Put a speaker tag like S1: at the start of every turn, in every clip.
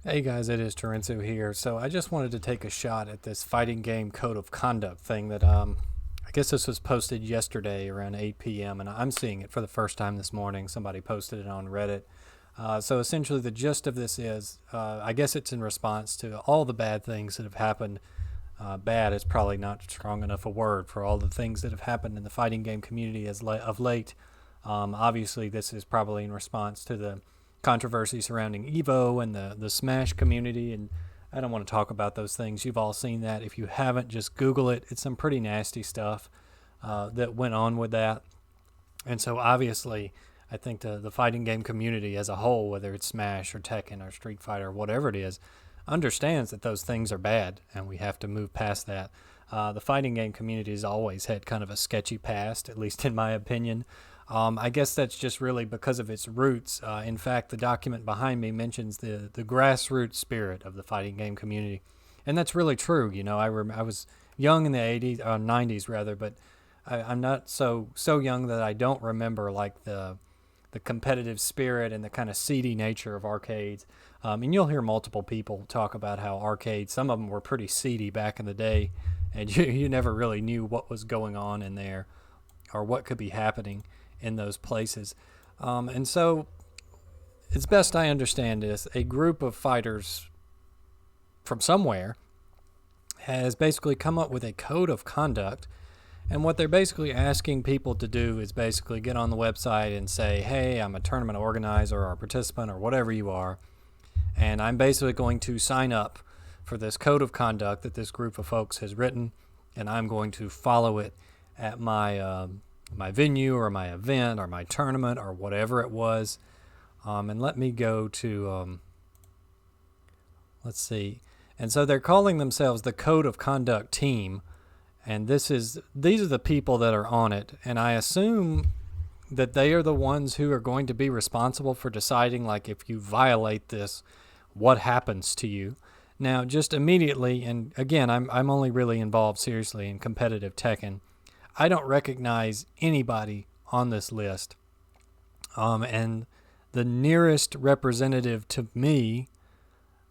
S1: Hey guys, it is Terenzo here. So I just wanted to take a shot at this fighting game code of conduct thing that I guess this was posted yesterday around 8 p.m. and I'm seeing it for the first time this morning. Somebody posted it on Reddit. So essentially, the gist of this is, I guess it's in response to all the bad things that have happened. Bad is probably not strong enough a word for all the things that have happened in the fighting game community of late. Obviously, this is probably in response to the controversy surrounding Evo and the Smash community. And I don't want to talk about those things. You've all seen that. If you haven't, just Google it. It's some pretty nasty stuff that went on with that. And so obviously, I think the fighting game community as a whole, whether it's Smash or Tekken or Street Fighter or whatever it is, understands that those things are bad and we have to move past that. The fighting game community has always had kind of a sketchy past, at least in my opinion. I guess that's just really because of its roots. In fact, the document behind me mentions the grassroots spirit of the fighting game community. And that's really true. You know, I was young in the 80s, 90s rather, but I'm not so young that I don't remember like the competitive spirit and the kind of seedy nature of arcades. And you'll hear multiple people talk about how arcades, some of them were pretty seedy back in the day, and you never really knew what was going on in there or what could be happening in those places. And so, as best I understand this, a group of fighters from somewhere has basically come up with a code of conduct. And what they're basically asking people to do is basically get on the website and say, hey, I'm a tournament organizer or a participant or whatever you are, and I'm basically going to sign up for this code of conduct that this group of folks has written, and I'm going to follow it at my venue or my event or my tournament or whatever it was. And let me go to, let's see. And so they're calling themselves the Code of Conduct Team. And these are the people that are on it. And I assume that they are the ones who are going to be responsible for deciding, like, if you violate this, what happens to you. Now, just immediately, and again, I'm only really involved seriously in competitive Tekken. I don't recognize anybody on this list. And the nearest representative to me,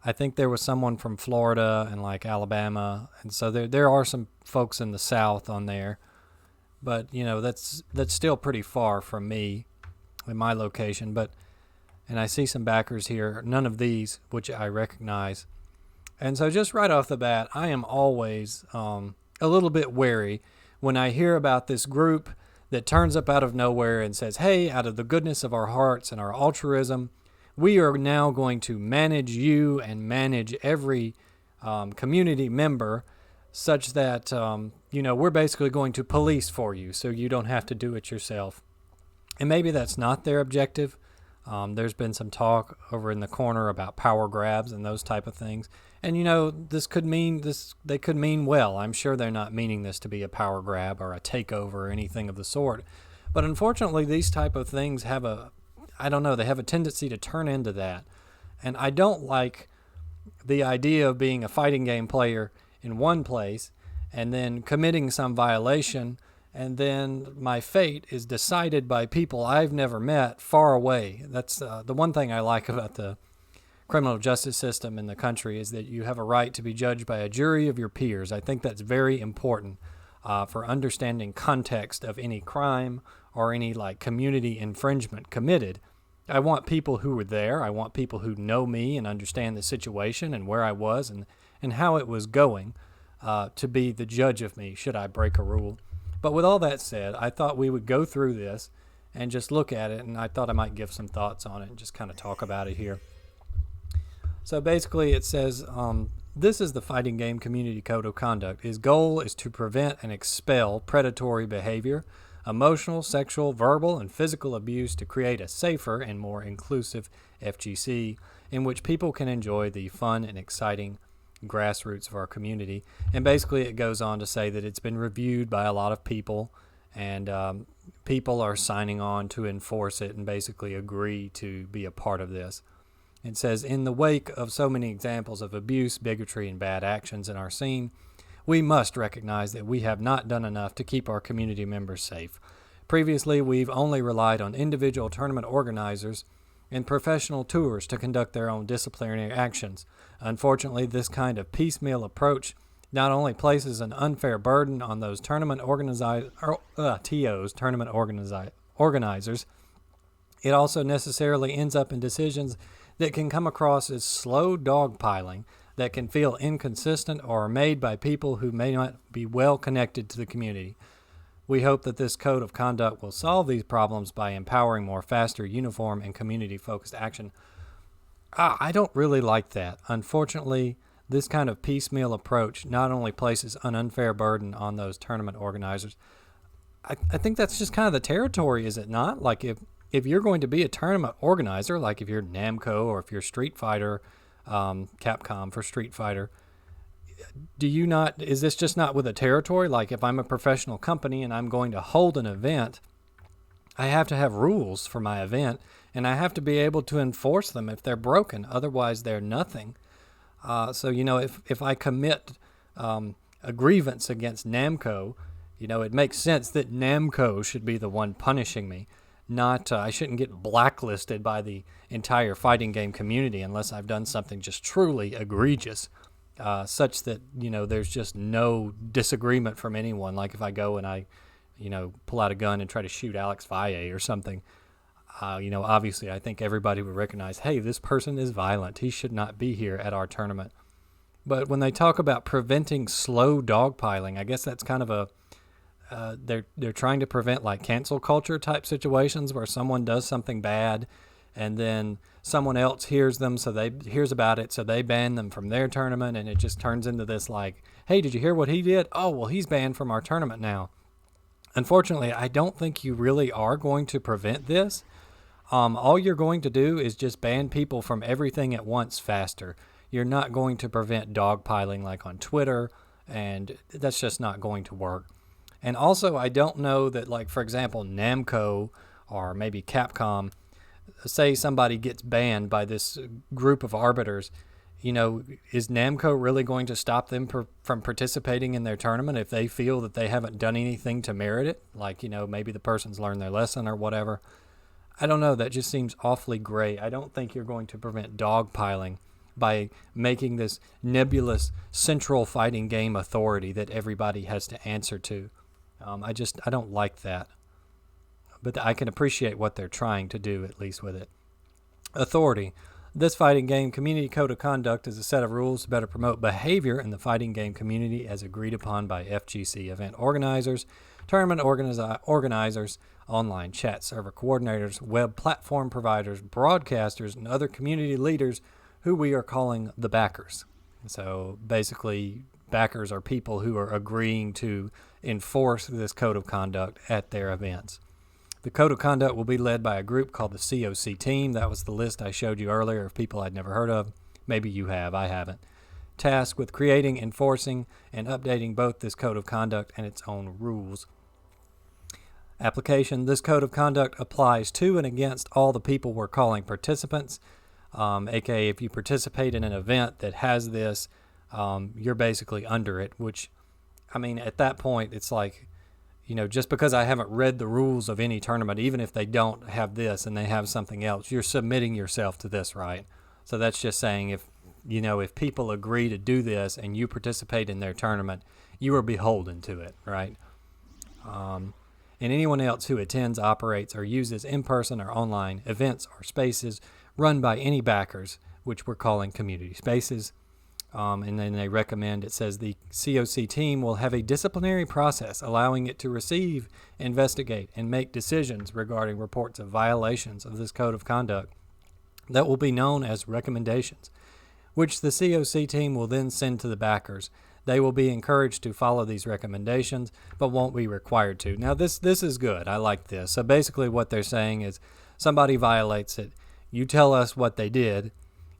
S1: I think there was someone from Florida and like Alabama, and so there are some folks in the South on there, but you know that's still pretty far from me in my location. But and I see some backers here, none of these which I recognize, and so just right off the bat, I am always a little bit wary when I hear about this group that turns up out of nowhere and says, hey, out of the goodness of our hearts and our altruism, we are now going to manage you and manage every community member such that, we're basically going to police for you so you don't have to do it yourself. And maybe that's not their objective. There's been some talk over in the corner about power grabs and those type of things. And, they could mean well. I'm sure they're not meaning this to be a power grab or a takeover or anything of the sort. But unfortunately, these type of things they have a tendency to turn into that. And I don't like the idea of being a fighting game player in one place and then committing some violation, and then my fate is decided by people I've never met far away. That's the one thing I like about the criminal justice system in the country is that you have a right to be judged by a jury of your peers. I think that's very important for understanding context of any crime or any like community infringement committed. I want people who were there. I want people who know me and understand the situation and where I was and how it was going to be the judge of me should I break a rule. But with all that said, I thought we would go through this and just look at it, and I thought I might give some thoughts on it and just kind of talk about it here. So basically it says, this is the Fighting Game Community Code of Conduct. His goal is to prevent and expel predatory behavior, emotional, sexual, verbal, and physical abuse to create a safer and more inclusive FGC in which people can enjoy the fun and exciting grassroots of our community. And basically it goes on to say that it's been reviewed by a lot of people, and people are signing on to enforce it and basically agree to be a part of this. It says, in the wake of so many examples of abuse, bigotry, and bad actions in our scene, we must recognize that we have not done enough to keep our community members safe. Previously, we've only relied on individual tournament organizers and professional tours to conduct their own disciplinary actions. Unfortunately, this kind of piecemeal approach not only places an unfair burden on those organizers, it also necessarily ends up in decisions that can come across as slow dogpiling, that can feel inconsistent or are made by people who may not be well connected to the community. We hope that this code of conduct will solve these problems by empowering more faster, uniform, and community-focused action. I don't really like that. Unfortunately, this kind of piecemeal approach not only places an unfair burden on those tournament organizers, I think that's just kind of the territory, is it not? Like if you're going to be a tournament organizer, like if you're Namco or if you're Street Fighter, Capcom for Street Fighter, is this just not with a territory? Like if I'm a professional company and I'm going to hold an event, I have to have rules for my event, and I have to be able to enforce them if they're broken. Otherwise, they're nothing. So, if I commit a grievance against Namco, it makes sense that Namco should be the one punishing me. Not, I shouldn't get blacklisted by the entire fighting game community unless I've done something just truly egregious, such that, there's just no disagreement from anyone. Like if I go and I, pull out a gun and try to shoot Alex Valle or something, obviously I think everybody would recognize, hey, this person is violent. He should not be here at our tournament. But when they talk about preventing slow dogpiling, I guess that's kind of they're trying to prevent like cancel culture type situations where someone does something bad and then someone else hears about it, so they ban them from their tournament, and it just turns into this like, hey, did you hear what he did? Oh, well, he's banned from our tournament now. Unfortunately, I don't think you really are going to prevent this. All you're going to do is just ban people from everything at once faster. You're not going to prevent dogpiling like on Twitter, and that's just not going to work. And also, I don't know that, like, for example, Namco or maybe Capcom, say somebody gets banned by this group of arbiters, is Namco really going to stop them from participating in their tournament if they feel that they haven't done anything to merit it? Like, maybe the person's learned their lesson or whatever. I don't know. That just seems awfully gray. I don't think you're going to prevent dogpiling by making this nebulous central fighting game authority that everybody has to answer to. I don't like that. But I can appreciate what they're trying to do, at least with it. Authority. This fighting game community code of conduct is a set of rules to better promote behavior in the fighting game community as agreed upon by FGC event organizers, tournament organizers, online chat server coordinators, web platform providers, broadcasters, and other community leaders who we are calling the backers. So basically, backers are people who are agreeing to enforce this code of conduct at their events. The code of conduct will be led by a group called the COC team. That was the list I showed you earlier of people I'd never heard of. Maybe you have, I haven't. Tasked with creating, enforcing, and updating both this code of conduct and its own rules. Application. This code of conduct applies to and against all the people we're calling participants. AKA if you participate in an event that has this, you're basically under it, which, at that point, it's like, just because I haven't read the rules of any tournament, even if they don't have this and they have something else, you're submitting yourself to this, right? So that's just saying if people agree to do this and you participate in their tournament, you are beholden to it, right? And anyone else who attends, operates, or uses in-person or online events or spaces run by any backers, which we're calling community spaces. And then they recommend, it says the COC team will have a disciplinary process allowing it to receive, investigate, and make decisions regarding reports of violations of this code of conduct that will be known as recommendations, which the COC team will then send to the backers. They will be encouraged to follow these recommendations, but won't be required to. Now, this is good. I like this. So basically what they're saying is somebody violates it. You tell us what they did,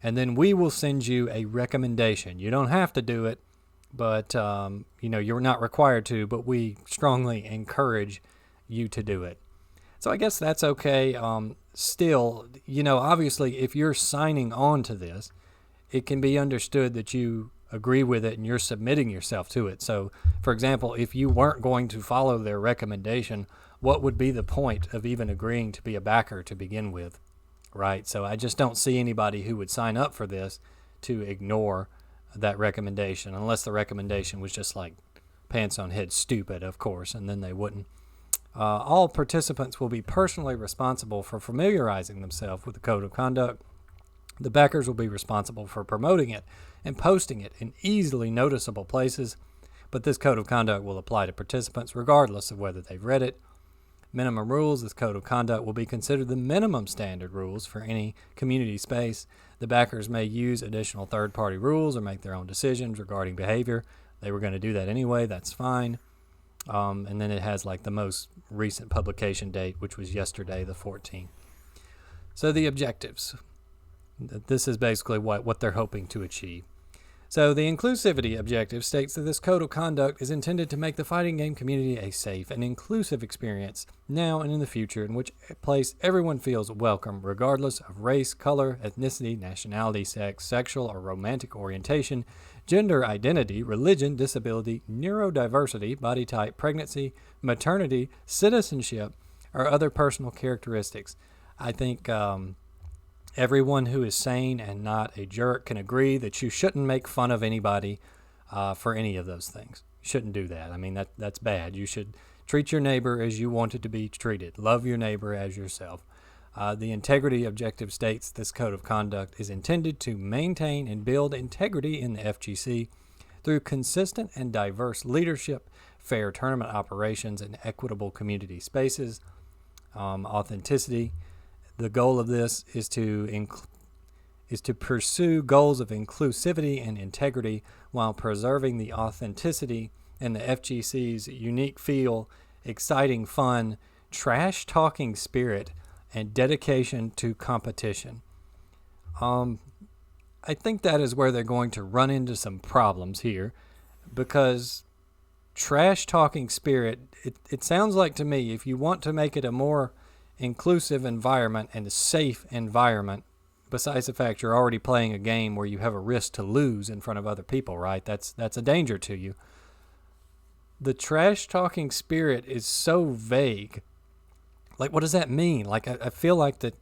S1: and then we will send you a recommendation. You don't have to do it, but you're not required to, but we strongly encourage you to do it. So I guess that's okay. Still, obviously, if you're signing on to this, it can be understood that you agree with it and you're submitting yourself to it. So, for example, if you weren't going to follow their recommendation, what would be the point of even agreeing to be a backer to begin with? right? So I just don't see anybody who would sign up for this to ignore that recommendation, unless the recommendation was just like pants on head stupid, of course, and then they wouldn't. All participants will be personally responsible for familiarizing themselves with the code of conduct. The backers will be responsible for promoting it and posting it in easily noticeable places, but this code of conduct will apply to participants regardless of whether they've read it. Minimum rules. This code of conduct will be considered the minimum standard rules for any community space. The backers may use additional third-party rules or make their own decisions regarding behavior. They were going to do that anyway. That's fine. And then it has like the most recent publication date, which was yesterday, the 14th. So the objectives. This is basically what they're hoping to achieve. So the inclusivity objective states that this code of conduct is intended to make the fighting game community a safe and inclusive experience now and in the future, in which place everyone feels welcome regardless of race, color, ethnicity, nationality, sex, sexual or romantic orientation, gender identity, religion, disability, neurodiversity, body type, pregnancy, maternity, citizenship, or other personal characteristics. I think everyone who is sane and not a jerk can agree that you shouldn't make fun of anybody for any of those things. You shouldn't do that. I mean, that's bad. You should treat your neighbor as you wanted to be treated. Love your neighbor as yourself. The integrity objective states this code of conduct is intended to maintain and build integrity in the FGC through consistent and diverse leadership, fair tournament operations, and equitable community spaces. Authenticity. The goal of this is to pursue goals of inclusivity and integrity while preserving the authenticity and the FGC's unique feel, exciting fun, trash-talking spirit, and dedication to competition. I think that is where they're going to run into some problems here, because trash-talking spirit, it sounds like to me, if you want to make it a more inclusive environment and a safe environment, besides the fact you're already playing a game where you have a risk to lose in front of other people, right? That's a danger to you. The trash-talking spirit is so vague. Like, what does that mean? Like, I feel like that,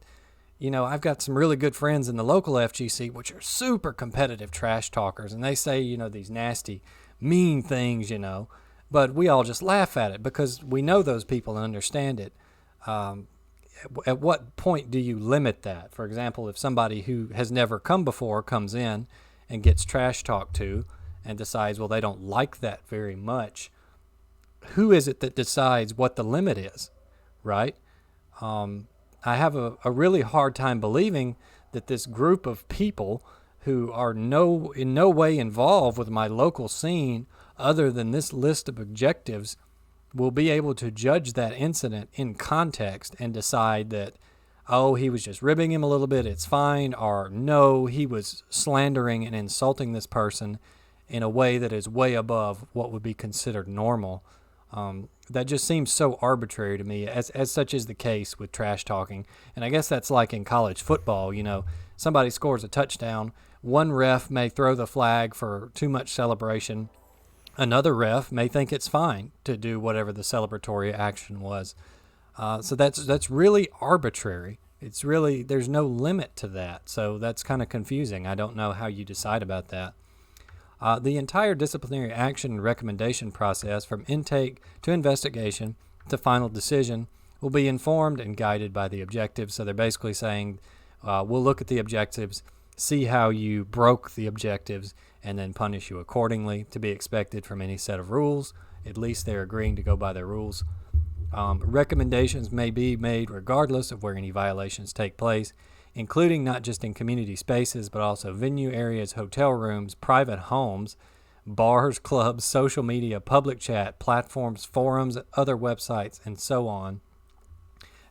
S1: I've got some really good friends in the local FGC, which are super competitive trash talkers, and they say, these nasty, mean things, but we all just laugh at it because we know those people and understand it. At what point do you limit that? For example, if somebody who has never come before comes in and gets trash talked to and decides, well, they don't like that very much, who is it that decides what the limit is, right? I have a really hard time believing that this group of people who are in no way involved with my local scene other than this list of objectives will be able to judge that incident in context and decide that, oh, he was just ribbing him a little bit, it's fine, or no, he was slandering and insulting this person in a way that is way above what would be considered normal. That just seems so arbitrary to me, as such is the case with trash talking. And I guess that's like in college football, somebody scores a touchdown, one ref may throw the flag for too much celebration. Another ref may think it's fine to do whatever the celebratory action was. So that's really arbitrary. There's no limit to that. So that's kind of confusing. I don't know how you decide about that. The entire disciplinary action and recommendation process, from intake to investigation to final decision, will be informed and guided by the objectives. So they're basically saying, we'll look at the objectives, see how you broke the objectives, and then punish you accordingly, to be expected from any set of rules. At least they're agreeing to go by their rules. Recommendations may be made regardless of where any violations take place, including not just in community spaces, but also venue areas, hotel rooms, private homes, bars, clubs, social media, public chat, platforms, forums, other websites, and so on.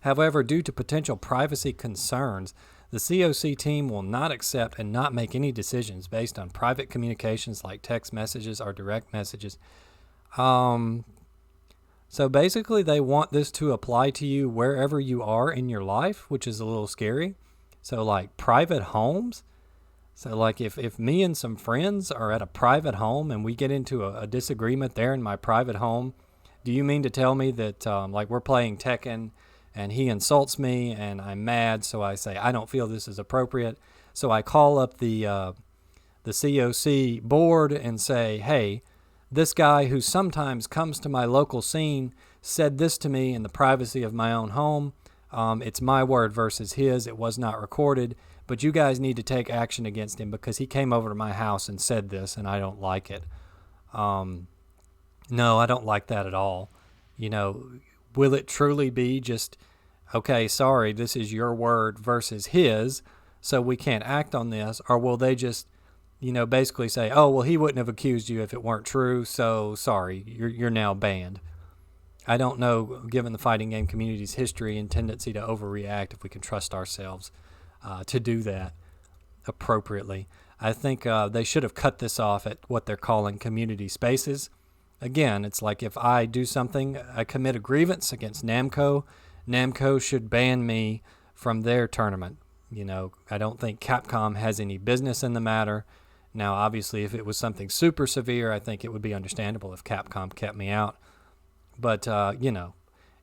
S1: However, due to potential privacy concerns, the COC team will not accept and not make any decisions based on private communications like text messages or direct messages. So basically they want this to apply to you wherever you are in your life, which is a little scary. So like private homes. So like if me and some friends are at a private home and we get into a disagreement there in my private home, do you mean to tell me that like we're playing Tekken and he insults me, and I'm mad, so I say, I don't feel this is appropriate. So I call up the COC board and say, hey, this guy who sometimes comes to my local scene said this to me in the privacy of my own home. It's my word versus his. It was not recorded, but you guys need to take action against him because he came over to my house and said this, and I don't like it. No, I don't like that at all. Will it truly be just, okay, sorry, this is your word versus his, so we can't act on this? Or will they just, basically say, oh, well, he wouldn't have accused you if it weren't true, so sorry, you're now banned. I don't know, given the fighting game community's history and tendency to overreact, if we can trust ourselves to do that appropriately. I think they should have cut this off at what they're calling community spaces. Again, it's like if I do something, I commit a grievance against Namco, Namco should ban me from their tournament. I don't think Capcom has any business in the matter. Now, obviously, if it was something super severe, I think it would be understandable if Capcom kept me out. But,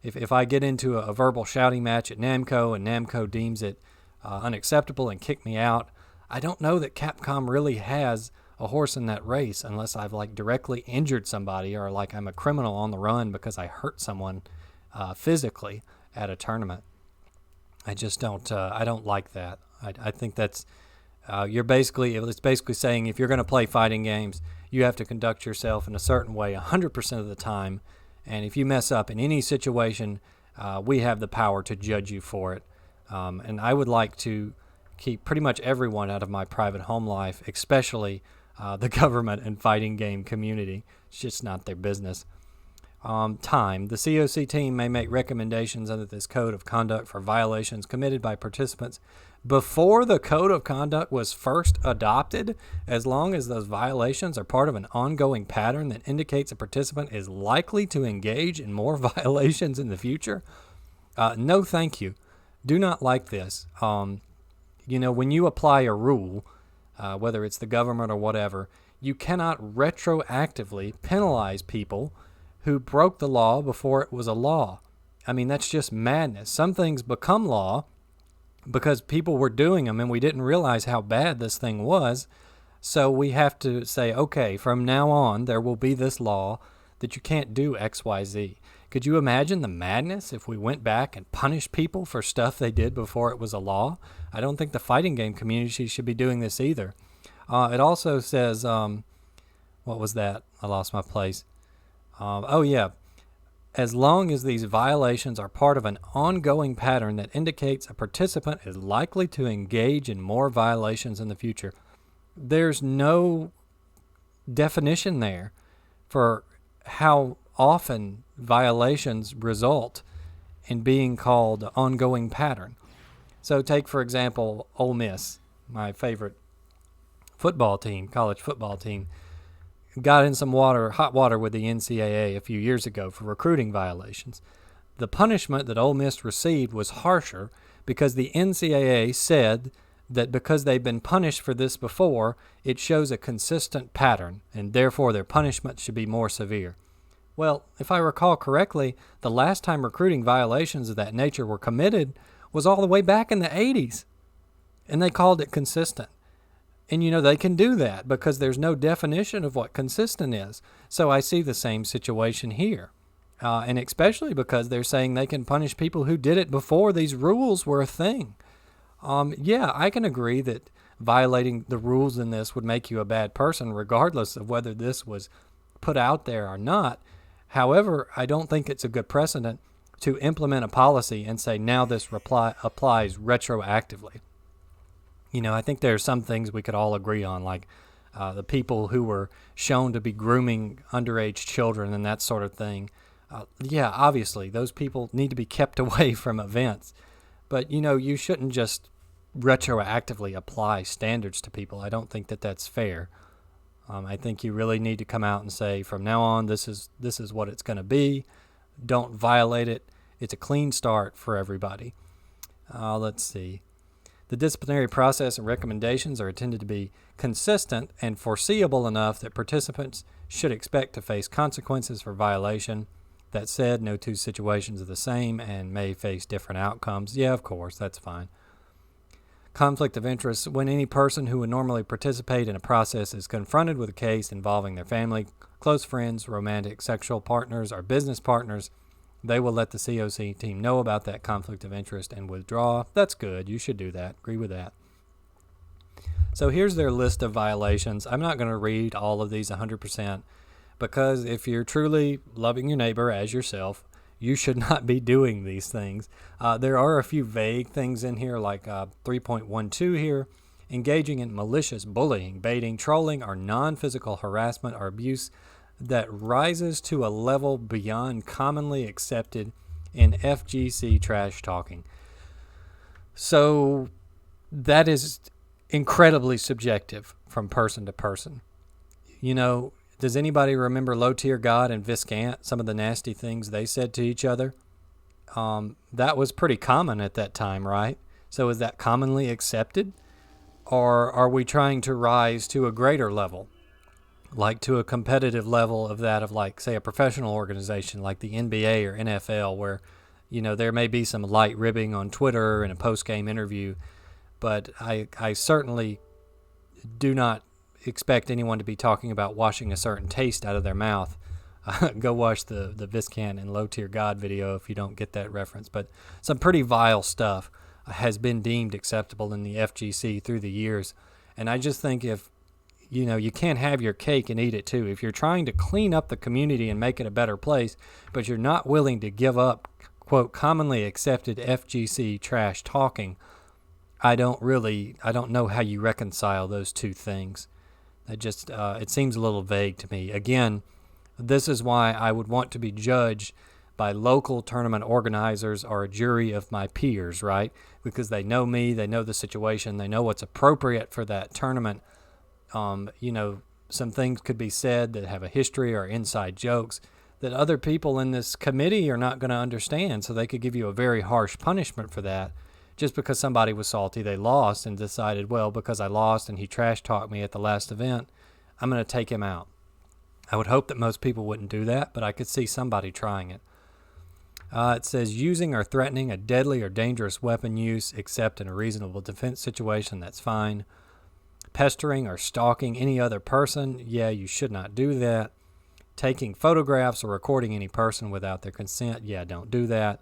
S1: if I get into a verbal shouting match at Namco and Namco deems it unacceptable and kick me out, I don't know that Capcom really has a horse in that race unless I've directly injured somebody or I'm a criminal on the run because I hurt someone physically at a tournament. I just don't. I don't like that. I think that's it's basically saying if you're going to play fighting games, you have to conduct yourself in a certain way 100% of the time, and if you mess up in any situation, we have the power to judge you for it. And I would like to keep pretty much everyone out of my private home life, especially the government and fighting game community. It's just not their business. Time. The COC team may make recommendations under this code of conduct for violations committed by participants before the code of conduct was first adopted, as long as those violations are part of an ongoing pattern that indicates a participant is likely to engage in more violations in the future. No, thank you. Do not like this. When you apply a rule, whether it's the government or whatever, you cannot retroactively penalize people who broke the law before it was a law. I mean, that's just madness. Some things become law because people were doing them and we didn't realize how bad this thing was. So we have to say, okay, from now on, there will be this law that you can't do X, Y, Z. Could you imagine the madness if we went back and punished people for stuff they did before it was a law? I don't think the fighting game community should be doing this either. It also says, what was that? I lost my place. As long as these violations are part of an ongoing pattern that indicates a participant is likely to engage in more violations in the future. There's no definition there for how often violations result in being called ongoing pattern. So take, for example, Ole Miss, my favorite football team, college football team, got in some hot water with the NCAA a few years ago for recruiting violations. The punishment that Ole Miss received was harsher because the NCAA said that because they've been punished for this before, it shows a consistent pattern, and therefore their punishment should be more severe. Well, if I recall correctly, the last time recruiting violations of that nature were committed was all the way back in the 80s, and they called it consistent. And, they can do that because there's no definition of what consistent is. So I see the same situation here. And especially because they're saying they can punish people who did it before these rules were a thing. I can agree that violating the rules in this would make you a bad person, regardless of whether this was put out there or not. However, I don't think it's a good precedent to implement a policy and say now this applies retroactively. I think there are some things we could all agree on, like the people who were shown to be grooming underage children and that sort of thing. Obviously, those people need to be kept away from events. But, you shouldn't just retroactively apply standards to people. I don't think that that's fair. I think you really need to come out and say, from now on, this is what it's going to be. Don't violate it. It's a clean start for everybody. Let's see. The disciplinary process and recommendations are intended to be consistent and foreseeable enough that participants should expect to face consequences for violation. That said, no two situations are the same and may face different outcomes. Yeah, of course, that's fine. Conflict of interest: when any person who would normally participate in a process is confronted with a case involving their family, close friends, romantic, sexual partners, or business partners, they will let the COC team know about that conflict of interest and withdraw. That's good. You should do that. Agree with that. So here's their list of violations. I'm not going to read all of these 100%, because if you're truly loving your neighbor as yourself, you should not be doing these things. There are a few vague things in here, like 3.12 here: engaging in malicious bullying, baiting, trolling, or non-physical harassment or abuse that rises to a level beyond commonly accepted in FGC trash talking. So that is incredibly subjective from person to person. You know, does anybody remember Low Tier God and Viscant, some of the nasty things they said to each other? That was pretty common at that time, right? So is that commonly accepted? Or are we trying to rise to a greater level? Like to a competitive level of that of, like, say, a professional organization like the NBA or NFL, where, you know, there may be some light ribbing on Twitter and a post-game interview, but I certainly do not expect anyone to be talking about washing a certain taste out of their mouth. Go watch the Viscant and Low Tier God video if you don't get that reference. But some pretty vile stuff has been deemed acceptable in the FGC through the years. And I just think, if, you know, you can't have your cake and eat it too. If you're trying to clean up the community and make it a better place, but you're not willing to give up, quote, commonly accepted FGC trash talking, I don't know how you reconcile those two things. It seems a little vague to me. Again, this is why I would want to be judged by local tournament organizers or a jury of my peers, right? Because they know me, they know the situation, they know what's appropriate for that tournament. You know, some things could be said that have a history or inside jokes that other people in this committee are not going to understand, so they could give you a very harsh punishment for that. Just because somebody was salty, they lost, and decided, well, because I lost and he trash talked me at the last event, I'm going to take him out. I would hope that most people wouldn't do that, but I could see somebody trying it. It says using or threatening a deadly or dangerous weapon use, except in a reasonable defense situation, that's fine. Pestering or stalking any other person, yeah, you should not do that. Taking photographs or recording any person without their consent, yeah, don't do that.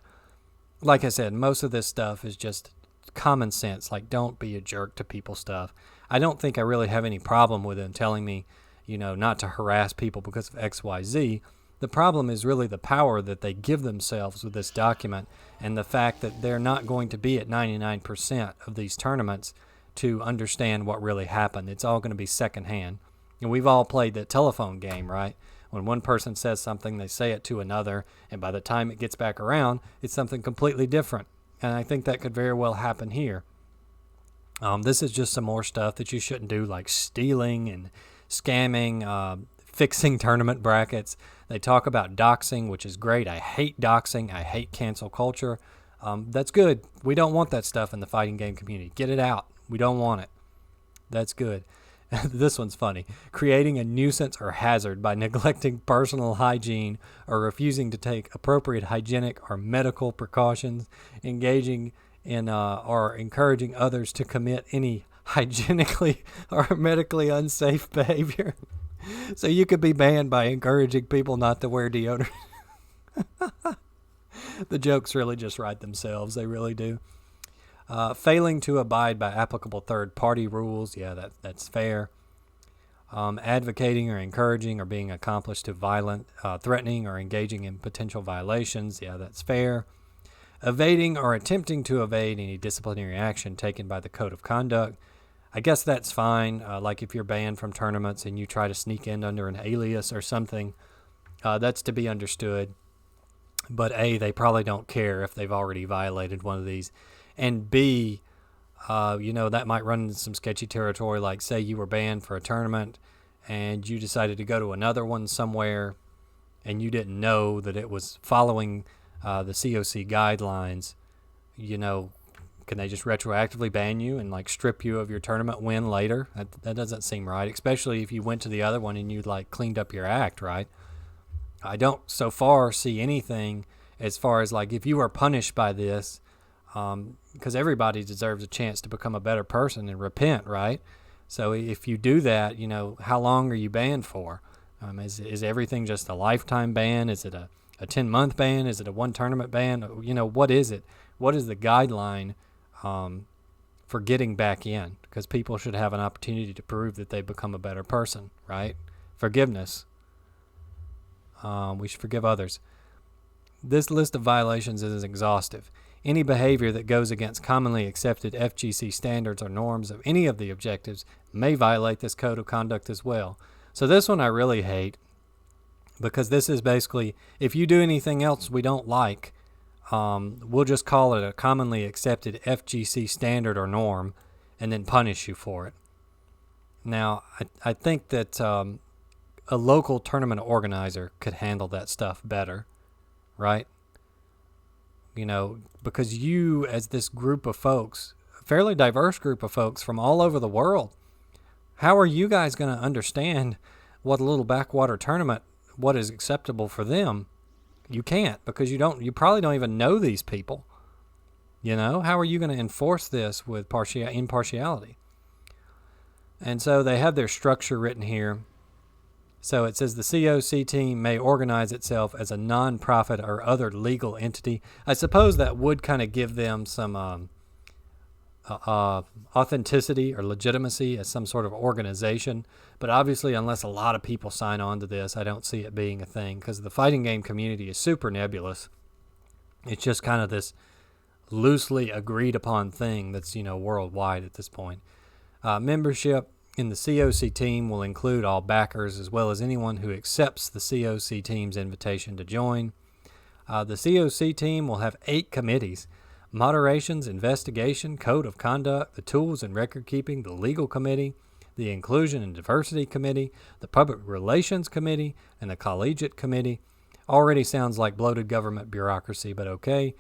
S1: Like I said, most of this stuff is just common sense, like don't be a jerk to people stuff. I don't think I really have any problem with them telling me, you know, not to harass people because of XYZ. The problem is really the power that they give themselves with this document, and the fact that they're not going to be at 99% of these tournaments to understand what really happened. It's all going to be secondhand. And we've all played that telephone game, right? When one person says something, they say it to another, and by the time it gets back around, it's something completely different. And I think that could very well happen here. This is just some more stuff that you shouldn't do, like stealing and scamming, fixing tournament brackets. They talk about doxing, which is great. I hate doxing. I hate cancel culture. That's good. We don't want that stuff in the fighting game community. Get it out. We don't want it. That's good. This one's funny. Creating a nuisance or hazard by neglecting personal hygiene or refusing to take appropriate hygienic or medical precautions, engaging in or encouraging others to commit any hygienically or medically unsafe behavior. So you could be banned by encouraging people not to wear deodorant. The jokes really just write themselves. They really do. Failing to abide by applicable third-party rules, yeah, that's fair. Advocating or encouraging or being accomplished to violent, threatening or engaging in potential violations, yeah, that's fair. Evading or attempting to evade any disciplinary action taken by the Code of Conduct, I guess that's fine. Like if you're banned from tournaments and you try to sneak in under an alias or something, that's to be understood. But A, they probably don't care if they've already violated one of these. And B, that might run into some sketchy territory, like say you were banned for a tournament and you decided to go to another one somewhere and you didn't know that it was following the COC guidelines. Can they just retroactively ban you and like strip you of your tournament win later? That doesn't seem right, especially if you went to the other one and you like cleaned up your act, right? I don't so far see anything as far as like if you are punished by this, because everybody deserves a chance to become a better person and repent, right? So if you do that, how long are you banned for? Is everything just a lifetime ban? Is it a 10-month ban? Is it a one tournament ban? What is it? What is the guideline for getting back in? Because people should have an opportunity to prove that they've become a better person, right? Forgiveness. We should forgive others. This list of violations is exhaustive. Any behavior that goes against commonly accepted FGC standards or norms of any of the objectives may violate this code of conduct as well. So this one I really hate, because this is basically, if you do anything else we don't like, we'll just call it a commonly accepted FGC standard or norm and then punish you for it. Now, I think that a local tournament organizer could handle that stuff better, right? Because you, as this group of folks, a fairly diverse group of folks from all over the world, how are you guys going to understand what a little backwater tournament, what is acceptable for them? You can't, because you probably don't even know these people. How are you going to enforce this with impartiality? And so they have their structure written here. So it says the COC team may organize itself as a non-profit or other legal entity. I suppose that would kind of give them some authenticity or legitimacy as some sort of organization. But obviously, unless a lot of people sign on to this, I don't see it being a thing, because the fighting game community is super nebulous. It's just kind of this loosely agreed upon thing that's, worldwide at this point. Membership in the COC team will include all backers as well as anyone who accepts the COC team's invitation to join. The COC team will have 8 committees: moderations, investigation, code of conduct, the tools and record keeping, the legal committee, the inclusion and diversity committee, the public relations committee, and the collegiate committee. Already sounds like bloated government bureaucracy, but okay.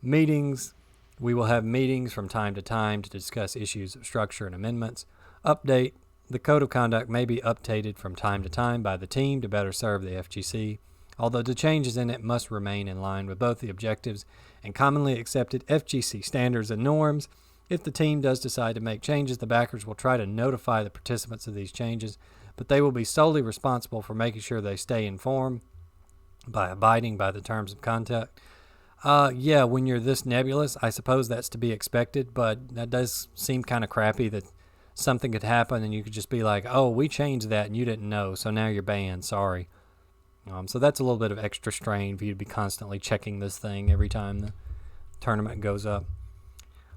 S1: Meetings. We will have meetings from time to time to discuss issues of structure and amendments. Update. The code of conduct may be updated from time to time by the team to better serve the FGC, although the changes in it must remain in line with both the objectives and commonly accepted FGC standards and norms. If the team does decide to make changes, the backers will try to notify the participants of these changes, but they will be solely responsible for making sure they stay informed by abiding by the terms of conduct. Yeah, when you're this nebulous, I suppose that's to be expected, but that does seem kind of crappy that something could happen and you could just be like, oh, we changed that and you didn't know, so now you're banned, sorry. So that's a little bit of extra strain for you to be constantly checking this thing every time the tournament goes up.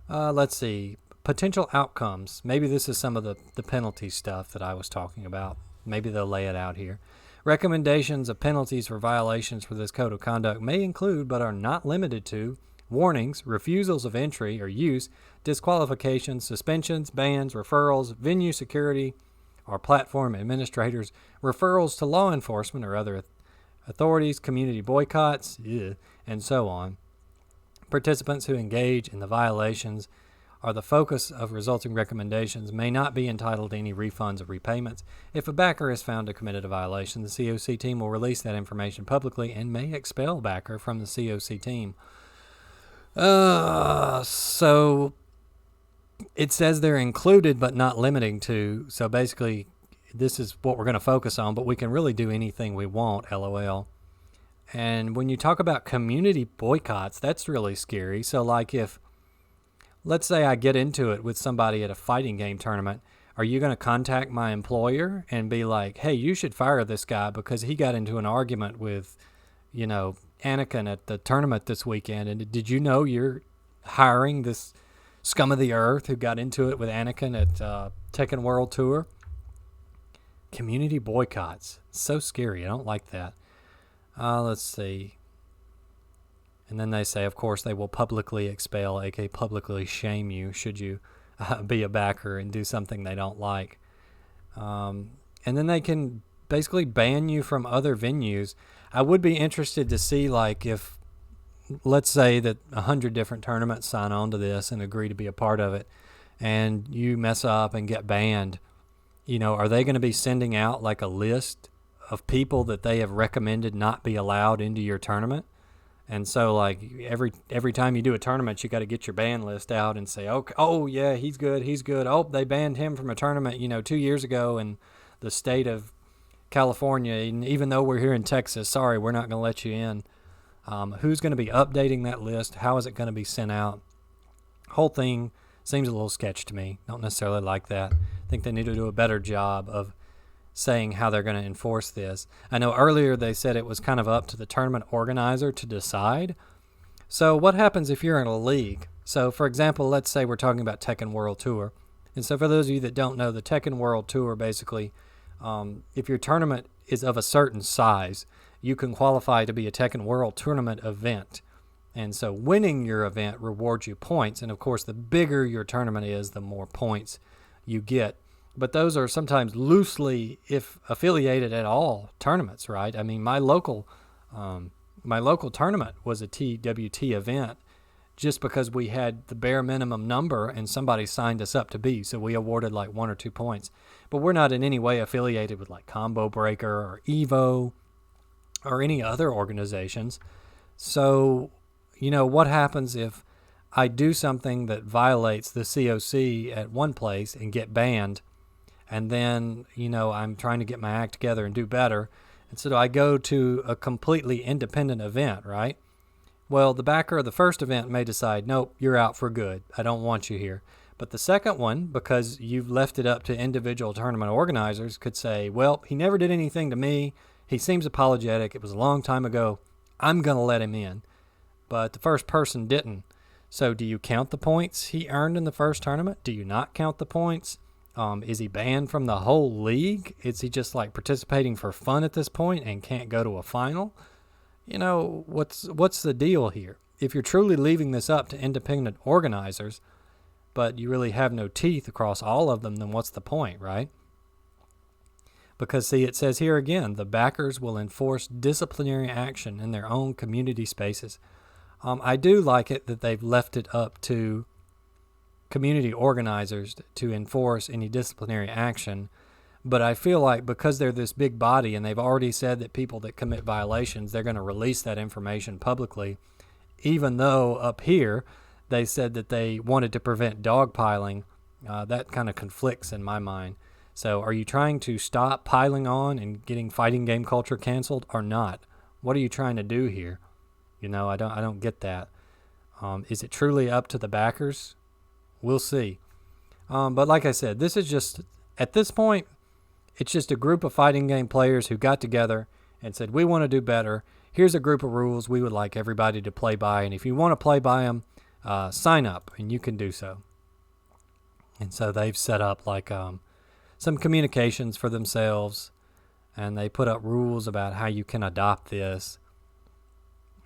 S1: Let's see. Potential outcomes. Maybe this is some of the penalty stuff that I was talking about. Maybe they'll lay it out here. Recommendations of penalties for violations for this code of conduct may include, but are not limited to, warnings, refusals of entry or use, disqualifications, suspensions, bans, referrals, venue security or platform administrators, referrals to law enforcement or other authorities, community boycotts, and so on. Participants who engage in the violations are the focus of resulting recommendations may not be entitled to any refunds or repayments. If a backer is found to have committed a violation, the COC team will release that information publicly and may expel backer from the COC team. So it says they're included but not limiting to. So basically, this is what we're going to focus on, but we can really do anything we want, LOL. And when you talk about community boycotts, that's really scary. So like if, let's say I get into it with somebody at a fighting game tournament, are you going to contact my employer and be like, hey, you should fire this guy because he got into an argument with, Anakin at the tournament this weekend, and did you know you're hiring this scum of the earth who got into it with Anakin at Tekken World Tour? Community boycotts. So scary. I don't like that. Let's see. And then they say, of course, they will publicly expel, aka publicly shame you, should you be a backer and do something they don't like. And then they can basically ban you from other venues. I would be interested to see, like, if, let's say that 100 different tournaments sign on to this and agree to be a part of it, and you mess up and get banned, are they going to be sending out like a list of people that they have recommended not be allowed into your tournament. And so, like, every time you do a tournament, you got to get your ban list out and say, okay, oh yeah, he's good, he's good. Oh, they banned him from a tournament, 2 years ago in the state of California. And even though we're here in Texas, sorry, we're not going to let you in. Who's going to be updating that list? How is it going to be sent out? Whole thing seems a little sketch to me. Don't necessarily like that. I think they need to do a better job of saying how they're going to enforce this. I know earlier they said it was kind of up to the tournament organizer to decide. So what happens if you're in a league? So for example, let's say we're talking about Tekken World Tour. And so for those of you that don't know, the Tekken World Tour basically, if your tournament is of a certain size, you can qualify to be a Tekken World Tournament event. And so winning your event rewards you points. And of course, the bigger your tournament is, the more points you get. But those are sometimes loosely, if affiliated at all, tournaments, right? I mean, my local tournament was a TWT event just because we had the bare minimum number and somebody signed us up to be. So we awarded like 1 or 2 points. But we're not in any way affiliated with like Combo Breaker or Evo or any other organizations. So, what happens if I do something that violates the COC at one place and get banned? And then, I'm trying to get my act together and do better. And so I go to a completely independent event, right? Well, the backer of the first event may decide, nope, you're out for good. I don't want you here. But the second one, because you've left it up to individual tournament organizers, could say, well, he never did anything to me. He seems apologetic. It was a long time ago. I'm going to let him in. But the first person didn't. So do you count the points he earned in the first tournament? Do you not count the points? Is he banned from the whole league? Is he just like participating for fun at this point and can't go to a final? What's the deal here? If you're truly leaving this up to independent organizers, but you really have no teeth across all of them, then what's the point, right? Because, see, it says here again, the backers will enforce disciplinary action in their own community spaces. I do like it that they've left it up to community organizers to enforce any disciplinary action, but I feel like because they're this big body and they've already said that people that commit violations, they're going to release that information publicly, even though up here they said that they wanted to prevent dogpiling. That kind of conflicts in my mind. So are you trying to stop piling on and getting fighting game culture canceled or not? What are you trying to do here? I don't get that. Is it truly up to the backers? We'll see. But like I said, this is just, at this point, it's just a group of fighting game players who got together and said, we want to do better. Here's a group of rules we would like everybody to play by. And if you want to play by them, sign up and you can do so. And so they've set up like some communications for themselves, and they put up rules about how you can adopt this.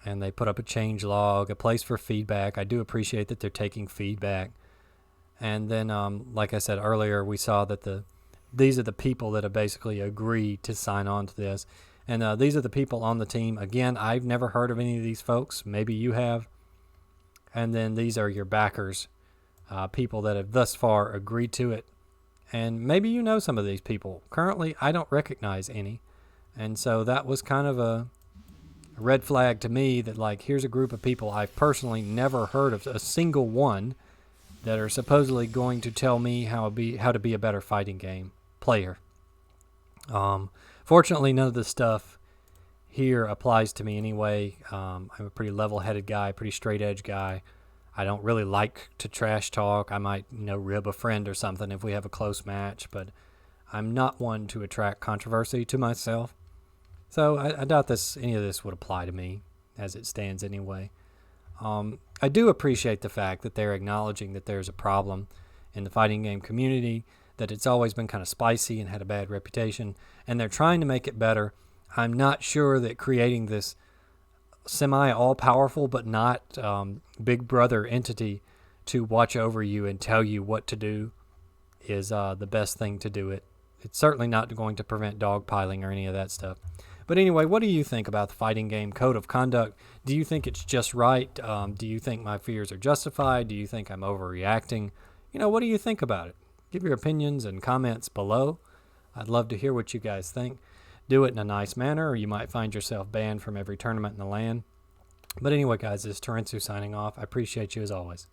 S1: And they put up a change log, a place for feedback. I do appreciate that they're taking feedback. And then, like I said earlier, we saw that these are the people that have basically agreed to sign on to this. And these are the people on the team. Again, I've never heard of any of these folks. Maybe you have. And then these are your backers, people that have thus far agreed to it. And maybe you know some of these people. Currently, I don't recognize any. And so that was kind of a red flag to me that, like, here's a group of people I've personally never heard of, a single one, that are supposedly going to tell me how to be a better fighting game player. Fortunately, none of this stuff here applies to me anyway. I'm a pretty level-headed guy, pretty straight-edge guy. I don't really like to trash talk. I might, rib a friend or something if we have a close match, but I'm not one to attract controversy to myself. So I doubt any of this would apply to me as it stands anyway. I do appreciate the fact that they're acknowledging that there's a problem in the fighting game community, that it's always been kind of spicy and had a bad reputation, and they're trying to make it better. I'm not sure that creating this semi-all-powerful but not big brother entity to watch over you and tell you what to do is the best thing to do it. It's certainly not going to prevent dogpiling or any of that stuff. But anyway, what do you think about the fighting game code of conduct? Do you think it's just right? Do you think my fears are justified? Do you think I'm overreacting? What do you think about it? Give your opinions and comments below. I'd love to hear what you guys think. do it in a nice manner, or you might find yourself banned from every tournament in the land. But anyway, guys, this is Terensu signing off. I appreciate you as always.